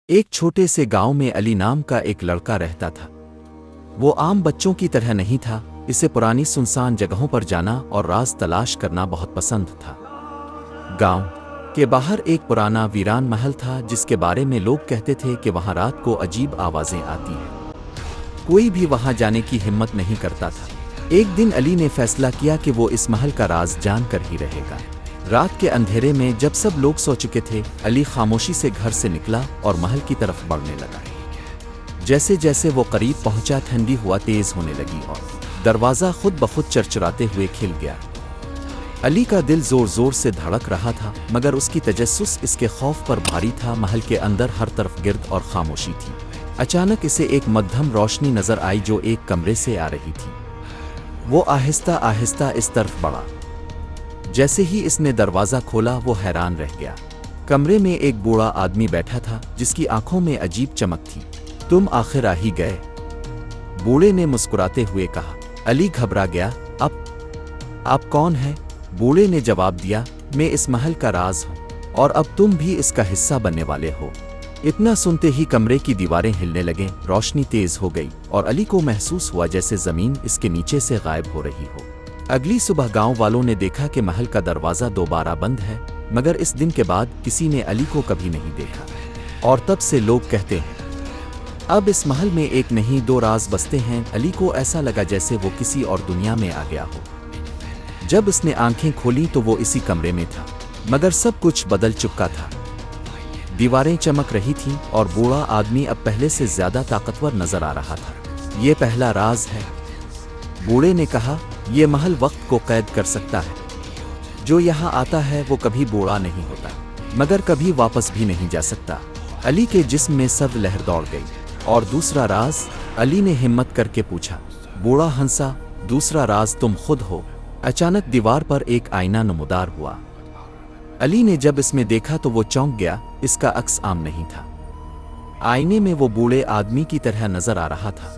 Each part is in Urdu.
ایک چھوٹے سے گاؤں میں علی نام کا ایک لڑکا رہتا تھا۔ وہ عام بچوں کی طرح نہیں تھا، اسے پرانی سنسان جگہوں پر جانا اور راز تلاش کرنا بہت پسند تھا۔ گاؤں کے باہر ایک پرانا ویران محل تھا جس کے بارے میں لوگ کہتے تھے کہ وہاں رات کو عجیب آوازیں آتی ہیں۔ کوئی بھی وہاں جانے کی ہمت نہیں کرتا تھا۔ ایک دن علی نے فیصلہ کیا کہ وہ اس محل کا راز جان کر ہی رہے گا۔ رات کے اندھیرے میں جب سب لوگ سو چکے تھے، علی خاموشی سے گھر سے نکلا اور محل کی طرف بڑھنے لگا۔ جیسے جیسے وہ قریب پہنچا، ٹھنڈی ہوا تیز ہونے لگی اور دروازہ خود بخود چرچراتے ہوئے کھل گیا۔ علی کا دل زور زور سے دھڑک رہا تھا، مگر اس کی تجسس اس کے خوف پر بھاری تھا۔ محل کے اندر ہر طرف گرد اور خاموشی تھی۔ اچانک اسے ایک مدھم روشنی نظر آئی جو ایک کمرے سے آ رہی تھی۔ وہ آہستہ آہستہ اس طرف بڑھا۔ جیسے ہی اس نے دروازہ کھولا، وہ حیران رہ گیا۔ کمرے میں ایک بوڑھا آدمی بیٹھا تھا جس کی آنکھوں میں عجیب چمک تھی۔ تم آخر آ ہی گئے، بوڑھے نے مسکراتے ہوئے کہا۔ علی گھبرا گیا۔ آپ کون ہیں؟ بوڑھے نے جواب دیا، میں اس محل کا راز ہوں اور اب تم بھی اس کا حصہ بننے والے ہو۔ اتنا سنتے ہی کمرے کی دیواریں ہلنے لگیں، روشنی تیز ہو گئی اور علی کو محسوس ہوا جیسے زمین اس کے نیچے سے غائب ہو رہی ہو۔ اگلی صبح گاؤں والوں نے دیکھا کہ محل کا دروازہ دوبارہ بند ہے، مگر اس دن کے بعد کسی نے علی کو کبھی نہیں دیکھا۔ اور تب سے لوگ کہتے ہیں اب اس محل میں ایک نہیں دو راز بستے ہیں۔ علی کو ایسا لگا جیسے وہ کسی اور دنیا میں آ گیا ہو۔ جب اس نے آنکھیں کھولی تو وہ اسی کمرے میں تھا، مگر سب کچھ بدل چکا تھا۔ دیواریں چمک رہی تھیں اور بوڑھا آدمی اب پہلے سے زیادہ طاقتور نظر آ رہا تھا۔ یہ پہلا راز ہے، بوڑھے نے کہا۔ یہ محل وقت کو قید کر سکتا ہے۔ جو یہاں آتا ہے وہ کبھی بوڑھا نہیں ہوتا، مگر کبھی واپس بھی نہیں جا سکتا۔ علی کے جسم میں سرد لہر دوڑ گئی۔ اور دوسرا راز؟ علی نے ہمت کر کے پوچھا۔ بوڑھا ہنسا۔ دوسرا راز تم خود ہو۔ اچانک دیوار پر ایک آئینہ نمودار ہوا۔ علی نے جب اس میں دیکھا تو وہ چونک گیا، اس کا عکس عام نہیں تھا۔ آئینے میں وہ بوڑھے آدمی کی طرح نظر آ رہا تھا۔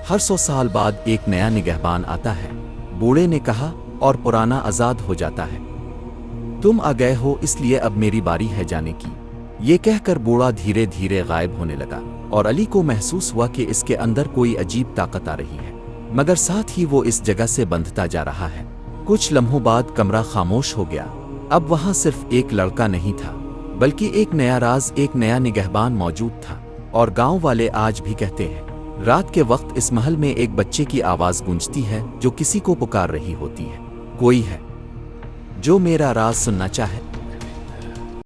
ہر 100 سال بعد ایک نیا نگہبان آتا ہے، بوڑھے نے کہا، اور پرانا آزاد ہو جاتا ہے۔ تم آ گئے ہو، اس لیے اب میری باری ہے جانے کی۔ یہ کہہ کر بوڑھا دھیرے دھیرے غائب ہونے لگا اور علی کو محسوس ہوا کہ اس کے اندر کوئی عجیب طاقت آ رہی ہے، مگر ساتھ ہی وہ اس جگہ سے بندھتا جا رہا ہے۔ کچھ لمحوں بعد کمرہ خاموش ہو گیا۔ اب وہاں صرف ایک لڑکا نہیں تھا، بلکہ ایک نیا راز، ایک نیا نگہبان موجود تھا۔ اور گاؤں والے آج بھی کہتے ہیں رات کے وقت اس محل میں ایک بچے کی آواز گونجتی ہے جو کسی کو پکار رہی ہوتی ہے۔ کوئی ہے جو میرا راز سننا چاہے۔